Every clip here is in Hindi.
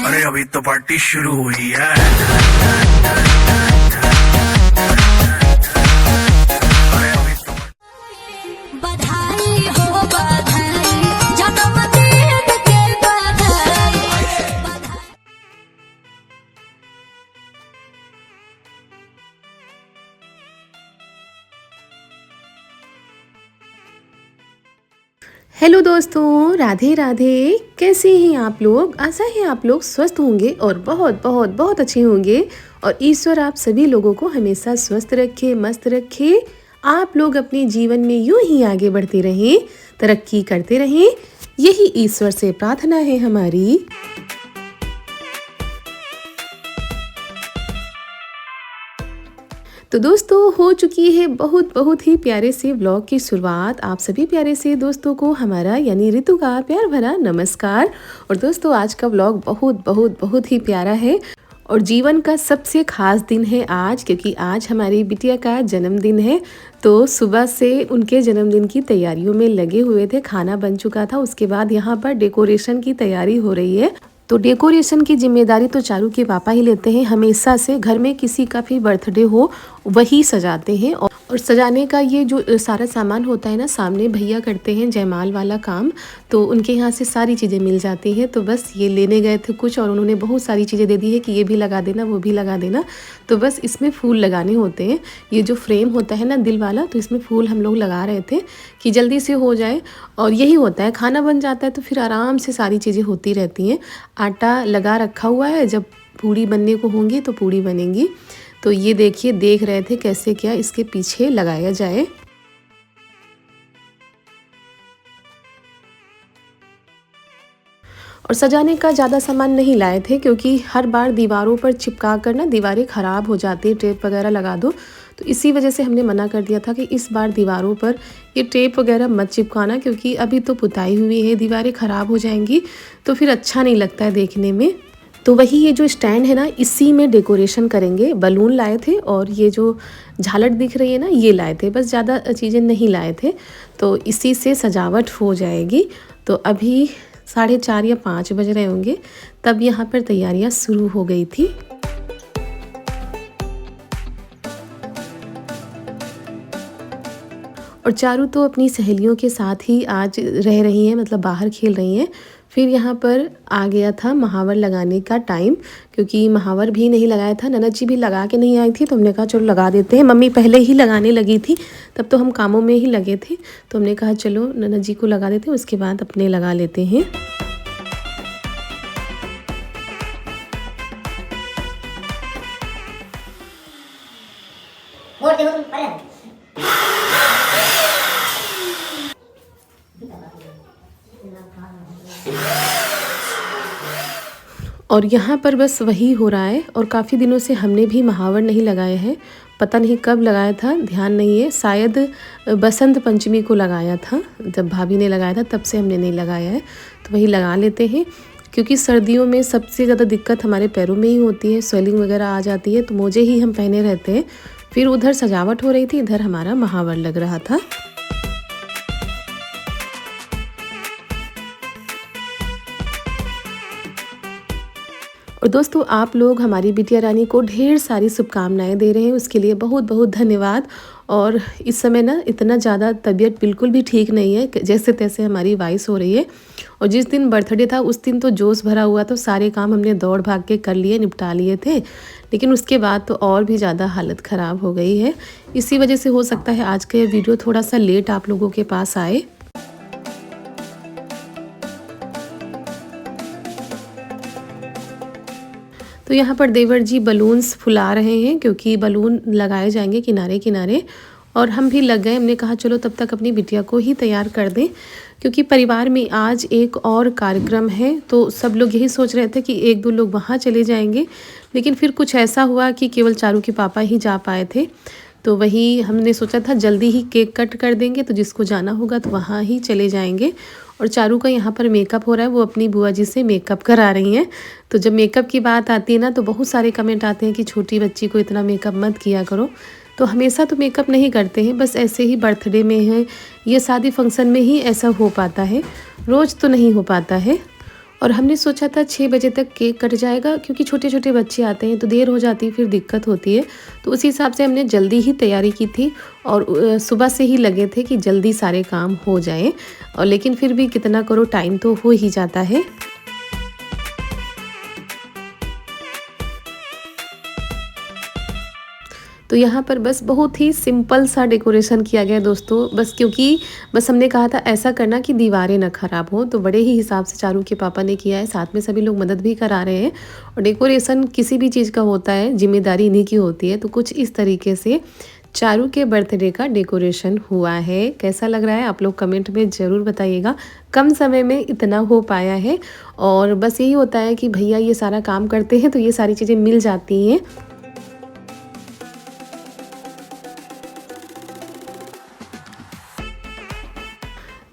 अरे अभी तो पार्टी शुरू हुई है। बधाई हो बधाई, जन्मदिन के बधाई। हेलो दोस्तों, राधे राधे। कैसे हैं आप लोग? आशा है आप लोग स्वस्थ होंगे और बहुत बहुत बहुत अच्छे होंगे। और ईश्वर आप सभी लोगों को हमेशा स्वस्थ रखे, मस्त रखे। आप लोग अपने जीवन में यूं ही आगे बढ़ते रहें, तरक्की करते रहें, यही ईश्वर से प्रार्थना है हमारी। तो दोस्तों, हो चुकी है बहुत बहुत ही प्यारे से व्लॉग की शुरुआत। आप सभी प्यारे से दोस्तों को हमारा यानी ऋतु का प्यार भरा नमस्कार। और दोस्तों, आज का व्लॉग बहुत बहुत बहुत ही प्यारा है और जीवन का सबसे खास दिन है आज, क्योंकि आज हमारी बिटिया का जन्मदिन है। तो सुबह से उनके जन्मदिन की तैयारियों में लगे हुए थे। खाना बन चुका था, उसके बाद यहाँ पर डेकोरेशन की तैयारी हो रही है। तो डेकोरेशन की जिम्मेदारी तो चारू के पापा ही लेते हैं। हमेशा से घर में किसी का भी बर्थडे हो वही सजाते हैं। और सजाने का ये जो सारा सामान होता है ना, सामने भैया करते हैं जयमाल वाला काम। तो उनके यहाँ से सारी चीज़ें मिल जाती हैं। तो बस ये लेने गए थे कुछ और उन्होंने बहुत सारी चीज़ें दे दी है कि ये भी लगा देना, वो भी लगा देना। तो बस इसमें फूल लगाने होते हैं। ये जो फ्रेम होता है ना दिल वाला, तो इसमें फूल हम लोग लगा रहे थे कि जल्दी से हो जाए। और यही होता है, खाना बन जाता है तो फिर आराम से सारी चीज़ें होती रहती हैं। आटा लगा रखा हुआ है, जब पूड़ी बनने को होंगी तो पूड़ी बनेंगी। तो ये देखिए, देख रहे थे कैसे क्या इसके पीछे लगाया जाए। और सजाने का ज़्यादा सामान नहीं लाए थे, क्योंकि हर बार दीवारों पर चिपका कर ना दीवारें ख़राब हो जाती है, टेप वगैरह लगा दो। तो इसी वजह से हमने मना कर दिया था कि इस बार दीवारों पर ये टेप वगैरह मत चिपकाना, क्योंकि अभी तो पुताई हुई है, दीवारें ख़राब हो जाएंगी तो फिर अच्छा नहीं लगता है देखने में। तो वही ये जो स्टैंड है ना, इसी में डेकोरेशन करेंगे। बलून लाए थे और ये जो झालर दिख रही है ना, ये लाए थे। बस ज़्यादा चीज़ें नहीं लाए थे, तो इसी से सजावट हो जाएगी। तो अभी 4:30 या 5 बज रहे होंगे, तब यहाँ पर तैयारियाँ शुरू हो गई थी। और चारू तो अपनी सहेलियों के साथ ही आज रह रही हैं, मतलब बाहर खेल रही हैं। फिर यहाँ पर आ गया था महावर लगाने का टाइम, क्योंकि महावर भी नहीं लगाया था। ननद जी भी लगा के नहीं आई थी, तो हमने कहा चलो लगा देते हैं। मम्मी पहले ही लगाने लगी थी, तब तो हम कामों में ही लगे थे। तो हमने कहा चलो ननद जी को लगा देते हैं, उसके बाद अपने लगा लेते हैं। और यहाँ पर बस वही हो रहा है। और काफ़ी दिनों से हमने भी महावर नहीं लगाए हैं। पता नहीं कब लगाया था, ध्यान नहीं है। शायद बसंत पंचमी को लगाया था, जब भाभी ने लगाया था तब से हमने नहीं लगाया है। तो वही लगा लेते हैं, क्योंकि सर्दियों में सबसे ज़्यादा दिक्कत हमारे पैरों में ही होती है, स्वेलिंग वगैरह आ जाती है। तो मोजे ही हम पहने रहते हैं। फिर उधर सजावट हो रही थी, इधर हमारा महावर लग रहा था। और दोस्तों, आप लोग हमारी बिटिया रानी को ढेर सारी शुभकामनाएं दे रहे हैं, उसके लिए बहुत बहुत धन्यवाद। और इस समय ना इतना ज़्यादा तबीयत बिल्कुल भी ठीक नहीं है, जैसे तैसे हमारी वाइस हो रही है। और जिस दिन बर्थडे था उस दिन तो जोश भरा हुआ, तो सारे काम हमने दौड़ भाग के कर लिए, निपटा लिए थे। लेकिन उसके बाद तो और भी ज़्यादा हालत ख़राब हो गई है। इसी वजह से हो सकता है आज का ये वीडियो थोड़ा सा लेट आप लोगों के पास आए। तो यहाँ पर देवर जी बलून्स फुला रहे हैं, क्योंकि बलून लगाए जाएंगे किनारे किनारे। और हम भी लग गए। हमने कहा चलो तब तक अपनी बिटिया को ही तैयार कर दें, क्योंकि परिवार में आज एक और कार्यक्रम है। तो सब लोग यही सोच रहे थे कि 1-2 लोग वहाँ चले जाएंगे, लेकिन फिर कुछ ऐसा हुआ कि केवल चारू के पापा ही जा पाए थे। तो वही हमने सोचा था जल्दी ही केक कट कर देंगे, तो जिसको जाना होगा तो वहाँ ही चले जाएंगे। और चारू का यहाँ पर मेकअप हो रहा है, वो अपनी बुआ जी से मेकअप करा रही हैं। तो जब मेकअप की बात आती है ना, तो बहुत सारे कमेंट आते हैं कि छोटी बच्ची को इतना मेकअप मत किया करो। तो हमेशा तो मेकअप नहीं करते हैं, बस ऐसे ही बर्थडे में है, ये शादी फंक्शन में ही ऐसा हो पाता है, रोज़ तो नहीं हो पाता है। और हमने सोचा था 6 बजे तक केक कट जाएगा, क्योंकि छोटे छोटे बच्चे आते हैं तो देर हो जाती है, फिर दिक्कत होती है। तो उसी हिसाब से हमने जल्दी ही तैयारी की थी और सुबह से ही लगे थे कि जल्दी सारे काम हो जाएं। और लेकिन फिर भी कितना करो, टाइम तो हो ही जाता है। तो यहाँ पर बस बहुत ही सिंपल सा डेकोरेशन किया गया दोस्तों, बस क्योंकि बस हमने कहा था ऐसा करना कि दीवारें ना ख़राब हो, तो बड़े ही हिसाब से चारू के पापा ने किया है। साथ में सभी लोग मदद भी करा रहे हैं। और डेकोरेशन किसी भी चीज़ का होता है, जिम्मेदारी इन्हीं की होती है। तो कुछ इस तरीके से चारू के बर्थडे का डेकोरेशन हुआ है। कैसा लग रहा है आप लोग कमेंट में ज़रूर बताइएगा। कम समय में इतना हो पाया है, और बस यही होता है कि भैया ये सारा काम करते हैं तो ये सारी चीज़ें मिल जाती हैं।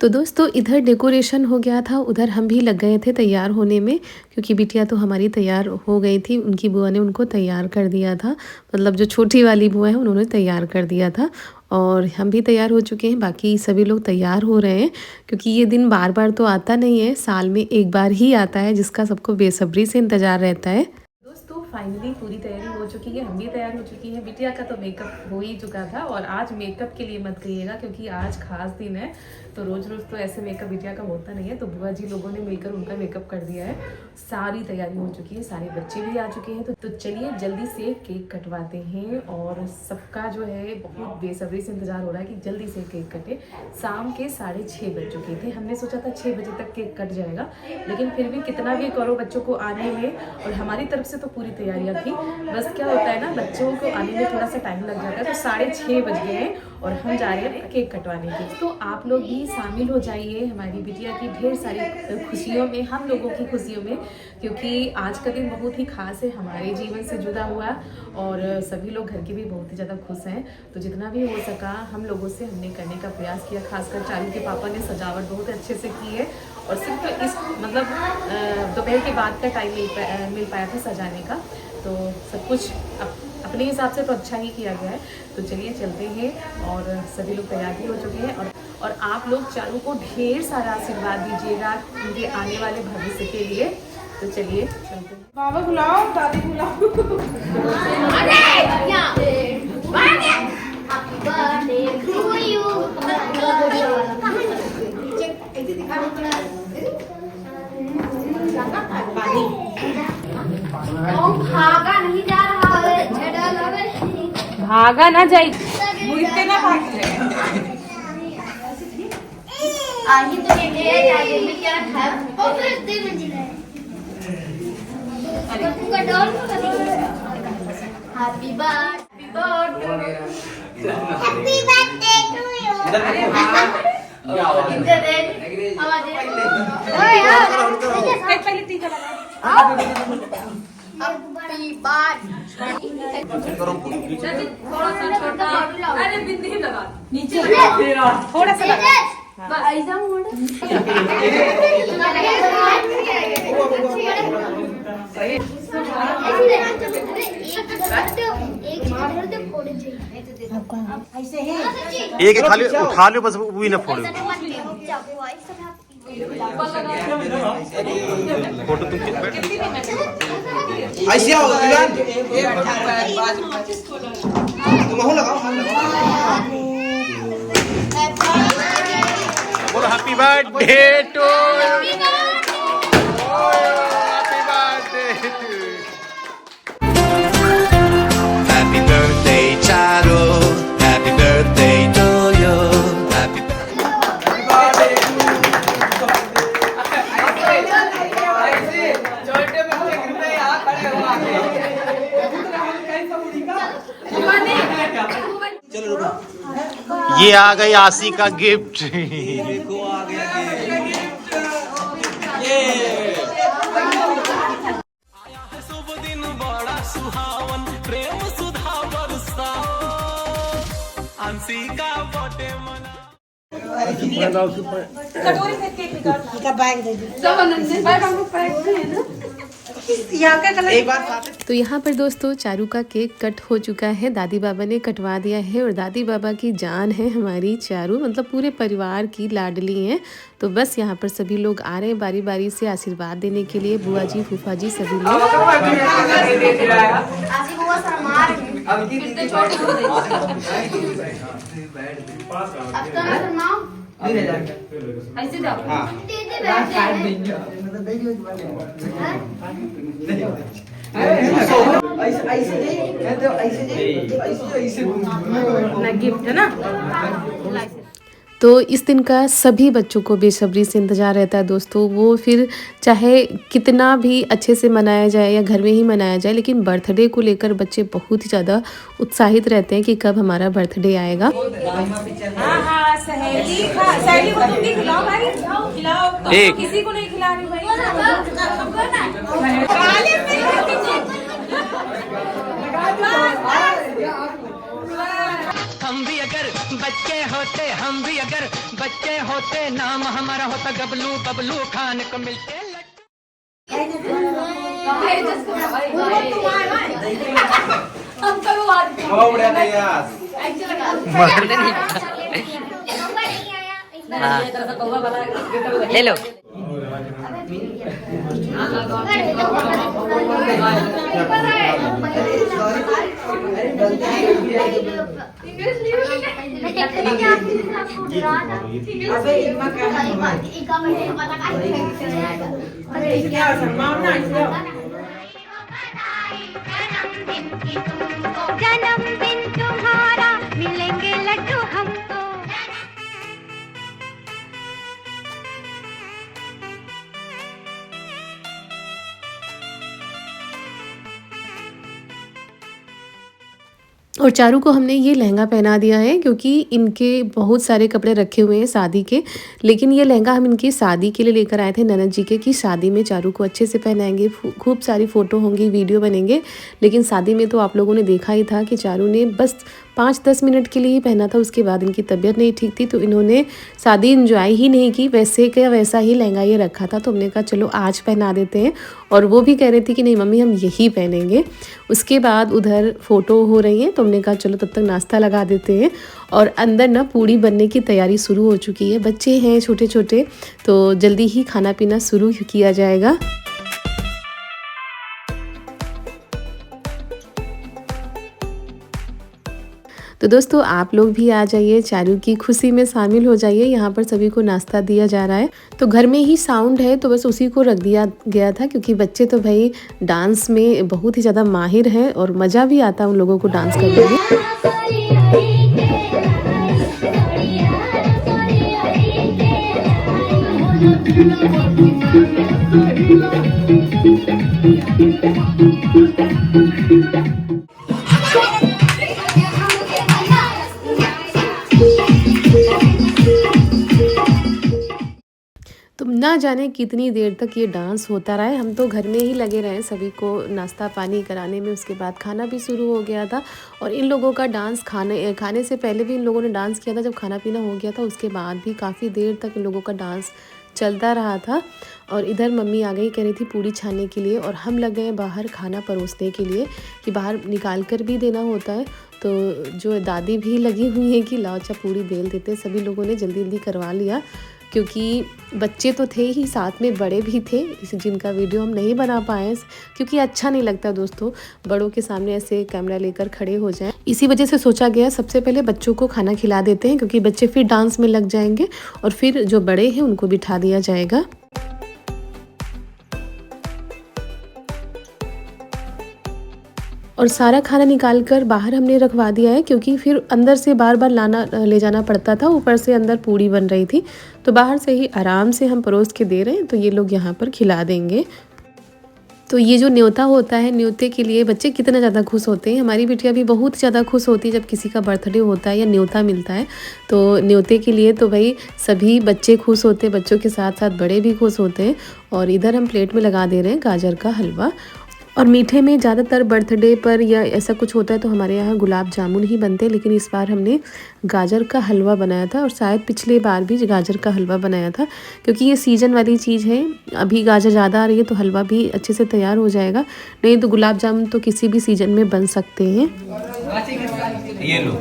तो दोस्तों इधर डेकोरेशन हो गया था, उधर हम भी लग गए थे तैयार होने में, क्योंकि बिटिया तो हमारी तैयार हो गई थी। उनकी बुआ ने उनको तैयार कर दिया था, मतलब जो छोटी वाली बुआ है उन्होंने तैयार कर दिया था। और हम भी तैयार हो चुके हैं, बाकी सभी लोग तैयार हो रहे हैं, क्योंकि ये दिन बार बार तो आता नहीं है, साल में एक बार ही आता है, जिसका सबको बेसब्री से इंतज़ार रहता है। दोस्तों फाइनली पूरी तैयारी हो चुकी है, हम भी तैयार हो चुकी हैं। बिटिया का तो मेकअप हो ही चुका था, और आज मेकअप के लिए मत कहिएगा, क्योंकि आज खास दिन है। तो रोज़ रोज़ तो ऐसे मेकअप बिटिया का होता नहीं है, तो बुआ जी लोगों ने मिलकर उनका मेकअप कर दिया है। सारी तैयारी हो चुकी है, सारे बच्चे भी आ चुके हैं। तो चलिए जल्दी से केक कटवाते हैं। और सबका जो है बहुत बेसब्री से इंतज़ार हो रहा है कि जल्दी से केक कटे। शाम के 6:30 बज चुके थे। हमने सोचा था 6 बजे तक केक कट जाएगा, लेकिन फिर भी कितना भी करो बच्चों को आने में, और हमारी तरफ से तो पूरी तैयारियां थी। बस क्या होता है ना, बच्चों को आने में थोड़ा सा टाइम लग जाता है। तो 6:30 बज गए हैं और हम जा रहे हैं केक कटवाने के। तो आप लोग भी शामिल हो जाइए हमारी बिटिया की ढेर सारी खुशियों में, हम लोगों की खुशियों में, क्योंकि आज का दिन बहुत ही खास है, हमारे जीवन से जुड़ा हुआ। और सभी लोग घर के भी बहुत ही ज़्यादा खुश हैं। तो जितना भी हो सका हम लोगों से हमने करने का प्रयास किया। खासकर चारू के पापा ने सजावट बहुत अच्छे से की है, और सिर्फ इस मतलब दोपहर के बाद का टाइम मिल पाया था सजाने का। तो सब कुछ अपने हिसाब से तो अच्छा ही किया गया है। तो चलिए चलते हैं, और सभी लोग तैयार भी हो चुके हैं। और आप लोग चारू को ढेर सारा आशीर्वाद दीजिएगा उनके आने वाले भविष्य के लिए। तो चलिए चलते हैं। बाबा बुलाओ, दादी बुलाओ। भागा नहीं जा रहा है, भागा ना जाई, मुझसे ना भाग। आही तो ये आगे में क्या है, और फिर 3 मंजिल है। तुमका डॉल को करेंगे। Happy birthday to you. इधर देख आवाज ओए यार पहले टीका लगा। Happy birthday. थोड़ा सा छोटा, अरे बिंदी लगा नीचे, थोड़ा सा लगा। ऐसा मोड़ एक खाली उठा लो, बस वो भी ना फोड़ो। फोटो तुम ऐसे आओ तुम हो लगाओ, बोलो happy birthday to happy birthday happy birthday Charu, happy birthday to you, happy ये आ गई आशी का गिफ्ट। देखो आ गया ये आया है शुभ दिन बड़ा सुहावन, प्रेम सुधा बरसाओ, अंशी का बर्थडे मना। कटोरी से केक निकाल, बैग दे दो। सब आनंद से बैग हम लोग पैक किए ना। एक बार साथ तो यहाँ पर दोस्तों चारू का केक कट हो चुका है, दादी बाबा ने कटवा दिया है। और दादी बाबा की जान है हमारी चारू, मतलब पूरे परिवार की लाडली हैं। तो बस यहाँ पर सभी लोग आ रहे हैं बारी बारी से आशीर्वाद देने के लिए, बुआ जी फूफा जी सभी लोग। आशी बुआ शर्मा रही हैं। कितने छोटे होते अब तो मैं शर्माऊं? ऐसे जाओ। दीदी बैठ जाए। गिफ्ट है ना। तो इस दिन का सभी बच्चों को बेसब्री से इंतज़ार रहता है दोस्तों। वो फिर चाहे कितना भी अच्छे से मनाया जाए या घर में ही मनाया जाए, लेकिन बर्थडे को लेकर बच्चे बहुत ही ज़्यादा उत्साहित रहते हैं कि कब हमारा बर्थडे आएगा। हाँ सहेली सहेली को तुम भी खिलाओ भाई, खिलाओ तो किसी को नहीं खिला रही भाई। हम भी अगर बच्चे होते नाम हमारा होता गबलू बबलू खान को मिलते ले लो। जन्मदिन तुम्हारा मिलेंगे लड्डू हमको। और चारू को हमने ये लहंगा पहना दिया है क्योंकि इनके बहुत सारे कपड़े रखे हुए हैं शादी के, लेकिन ये लहंगा हम इनकी शादी के लिए लेकर आए थे ननद जी के कि शादी में चारू को अच्छे से पहनाएंगे, खूब सारी फ़ोटो होंगी, वीडियो बनेंगे। लेकिन शादी में तो आप लोगों ने देखा ही था कि चारू ने बस 5-10 मिनट के लिए ही पहना था, उसके बाद इनकी तबीयत नहीं ठीक थी तो इन्होंने शादी इंजॉय ही नहीं की। वैसे का वैसा ही लहंगा ये रखा था, तो हमने कहा चलो आज पहना देते हैं। और वो भी कह रही थी कि नहीं मम्मी हम यही पहनेंगे। उसके बाद उधर फ़ोटो हो रही हैं तो हमने कहा चलो तब तक नाश्ता लगा देते हैं। और अंदर ना पूड़ी बनने की तैयारी शुरू हो चुकी है। बच्चे हैं छोटे छोटे तो जल्दी ही खाना पीना शुरू किया जाएगा। तो दोस्तों आप लोग भी आ जाइए, चारू की खुशी में शामिल हो जाइए। यहाँ पर सभी को नाश्ता दिया जा रहा है। तो घर में ही साउंड है तो बस उसी को रख दिया गया था क्योंकि बच्चे तो भाई डांस में बहुत ही ज़्यादा माहिर हैं और मज़ा भी आता है उन लोगों को डांस करने में। तो ना जाने कितनी देर तक ये डांस होता रहा है। हम तो घर में ही लगे रहे सभी को नाश्ता पानी कराने में। उसके बाद खाना भी शुरू हो गया था और इन लोगों का डांस खाने से पहले भी इन लोगों ने डांस किया था। जब खाना पीना हो गया था उसके बाद भी काफ़ी देर तक इन लोगों का डांस चलता रहा था। और इधर मम्मी आ गई, कह रही थी पूड़ी छानने के लिए और हम लग गए बाहर खाना परोसने के लिए कि बाहर निकाल कर भी देना होता है। तो जो दादी भी लगी हुई है कि लाओ अच्छा पूड़ी बेल देते। सभी लोगों ने जल्दी जल्दी करवा लिया क्योंकि बच्चे तो थे ही, साथ में बड़े भी थे जिनका वीडियो हम नहीं बना पाए क्योंकि अच्छा नहीं लगता दोस्तों बड़ों के सामने ऐसे कैमरा लेकर खड़े हो जाएं। इसी वजह से सोचा गया सबसे पहले बच्चों को खाना खिला देते हैं क्योंकि बच्चे फिर डांस में लग जाएंगे और फिर जो बड़े हैं उनको बिठा दिया जाएगा। और सारा खाना निकाल कर बाहर हमने रखवा दिया है क्योंकि फिर अंदर से बार बार ले जाना पड़ता था। ऊपर से अंदर पूड़ी बन रही थी तो बाहर से ही आराम से हम परोस के दे रहे हैं तो ये लोग यहाँ पर खिला देंगे। तो ये जो न्योता होता है, न्योते के लिए बच्चे कितना ज़्यादा खुश होते हैं। हमारी बिटिया भी बहुत ज़्यादा खुश होती है जब किसी का बर्थडे होता है या न्योता मिलता है। तो न्योते के लिए तो भाई सभी बच्चे खुश होते हैं, बच्चों के साथ साथ बड़े भी खुश होते हैं। और इधर हम प्लेट में लगा दे रहे हैं गाजर का हलवा। और मीठे में ज़्यादातर बर्थडे पर या ऐसा कुछ होता है तो हमारे यहाँ गुलाब जामुन ही बनते हैं, लेकिन इस बार हमने गाजर का हलवा बनाया था और शायद पिछले बार भी गाजर का हलवा बनाया था, क्योंकि ये सीज़न वाली चीज़ है। अभी गाजर ज़्यादा आ रही है तो हलवा भी अच्छे से तैयार हो जाएगा, नहीं तो गुलाब जामुन तो किसी भी सीज़न में बन सकते हैं। ये लो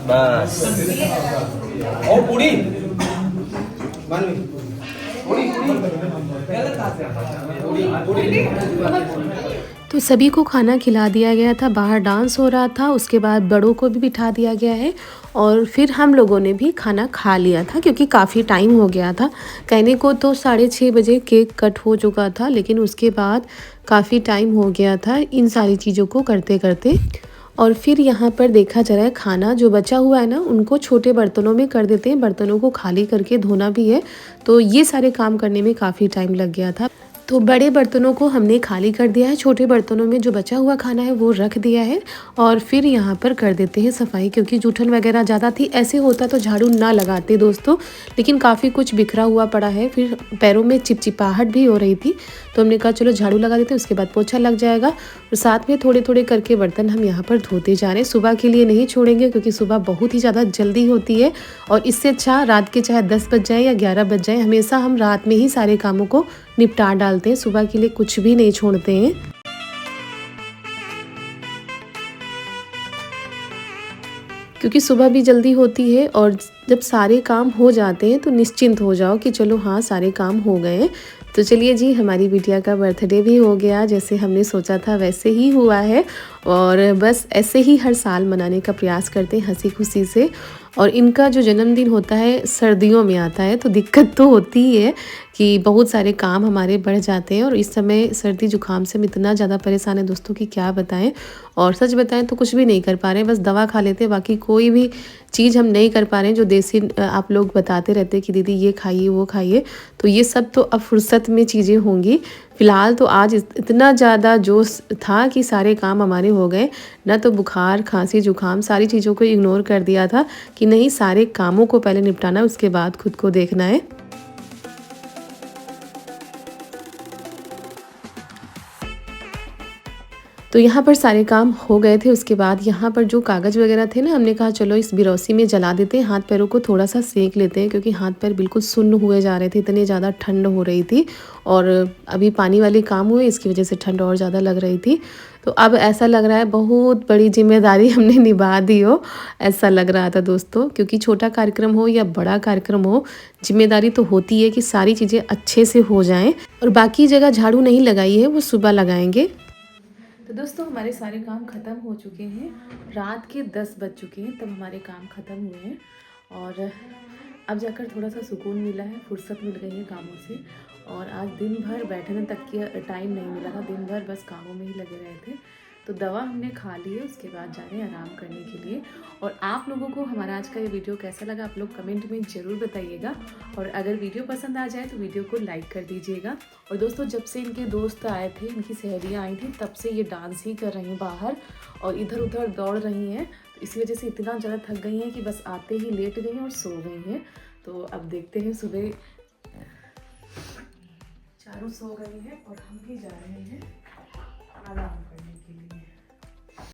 बस। और पूरी तो सभी को खाना खिला दिया गया था, बाहर डांस हो रहा था, उसके बाद बड़ों को भी बिठा दिया गया है और फिर हम लोगों ने भी खाना खा लिया था, क्योंकि काफ़ी टाइम हो गया था। कहने को तो 6:30 बजे केक कट हो चुका था, लेकिन उसके बाद काफ़ी टाइम हो गया था इन सारी चीज़ों को करते करते। और फिर यहाँ पर देखा जा रहा है खाना जो बचा हुआ है ना, उनको छोटे बर्तनों में कर देते हैं, बर्तनों को खाली करके धोना भी है, तो ये सारे काम करने में काफ़ी टाइम लग गया था। तो बड़े बर्तनों को हमने खाली कर दिया है, छोटे बर्तनों में जो बचा हुआ खाना है वो रख दिया है और फिर यहाँ पर कर देते हैं सफाई, क्योंकि जूठन वगैरह ज़्यादा थी। ऐसे होता तो झाड़ू ना लगाते दोस्तों, लेकिन काफ़ी कुछ बिखरा हुआ पड़ा है, फिर पैरों में चिपचिपाहट भी हो रही थी, तो हमने कहा चलो झाड़ू लगा देते हैं, उसके बाद पोछा लग जाएगा। और साथ में थोड़े थोड़े करके बर्तन हम यहाँ पर धोते जा रहे हैं। सुबह के लिए नहीं छोड़ेंगे, क्योंकि सुबह बहुत ही ज़्यादा जल्दी होती है और इससे अच्छा रात के चाहे 10 बज जाए या 11 बज जाए, हमेशा हम रात में ही सारे कामों को निपटा डालते हैं, सुबह के लिए कुछ भी नहीं छोड़ते हैं। क्योंकि सुबह भी जल्दी होती है और जब सारे काम हो जाते हैं तो निश्चिंत हो जाओ कि चलो हाँ सारे काम हो गए। तो चलिए जी, हमारी बिटिया का बर्थडे भी हो गया, जैसे हमने सोचा था वैसे ही हुआ है और बस ऐसे ही हर साल मनाने का प्रयास करते हैं हंसी खुशी से। और इनका जो जन्मदिन होता है सर्दियों में आता है, तो दिक्कत तो होती ही है कि बहुत सारे काम हमारे बढ़ जाते हैं और इस समय सर्दी जुकाम से हम इतना ज़्यादा परेशान है दोस्तों कि क्या बताएं। और सच बताएं तो कुछ भी नहीं कर पा रहे हैं, बस दवा खा लेते हैं, बाकी कोई भी चीज़ हम नहीं कर पा रहे हैं। जो देसी आप लोग बताते रहते हैं कि दीदी ये खाइए वो खाइए, तो ये सब तो अब फुर्सत में चीज़ें होंगी। फ़िलहाल तो आज इतना ज़्यादा जोश था कि सारे काम हमारे हो गए, ना तो बुखार खांसी जुकाम सारी चीज़ों को इग्नोर कर दिया था कि नहीं सारे कामों को पहले निपटाना, उसके बाद खुद को देखना है। तो यहाँ पर सारे काम हो गए थे। उसके बाद यहाँ पर जो कागज़ वगैरह थे ना, हमने कहा चलो इस बिरौसी में जला देते हैं, हाथ पैरों को थोड़ा सा सेक लेते हैं, क्योंकि हाथ पैर बिल्कुल सुन्न हुए जा रहे थे, इतने ज़्यादा ठंड हो रही थी और अभी पानी वाले काम हुए, इसकी वजह से ठंड और ज़्यादा लग रही थी। तो अब ऐसा लग रहा है बहुत बड़ी जिम्मेदारी हमने निभा दी हो, ऐसा लग रहा था दोस्तों, क्योंकि छोटा कार्यक्रम हो या बड़ा कार्यक्रम हो, जिम्मेदारी तो होती है कि सारी चीज़ें अच्छे से हो जाएं। और बाकी जगह झाड़ू नहीं लगाई है, वो सुबह लगाएंगे। तो दोस्तों हमारे सारे काम ख़त्म हो चुके हैं, रात के 10 बज चुके हैं तब हमारे काम ख़त्म हुए हैं और अब जाकर थोड़ा सा सुकून मिला है, फुर्सत मिल गई है कामों से। और आज दिन भर बैठने तक की टाइम नहीं मिला था, दिन भर बस कामों में ही लगे रहे थे। तो दवा हमने खा ली है, उसके बाद जा रहे हैं आराम करने के लिए। और आप लोगों को हमारा आज का ये वीडियो कैसा लगा आप लोग कमेंट में ज़रूर बताइएगा, और अगर वीडियो पसंद आ जाए तो वीडियो को लाइक कर दीजिएगा। और दोस्तों जब से इनके दोस्त आए थे, इनकी सहेलियाँ आई थी, तब से ये डांस ही कर रही हैं बाहर और इधर उधर दौड़ रही हैं, तो इसी वजह से इतना ज़्यादा थक गई हैं कि बस आते ही लेट गई हैं और सो गई हैं। तो अब देखते हैं, सुबह चारों सो गई हैं और हम भी जा रहे हैं आराम करने के लिए।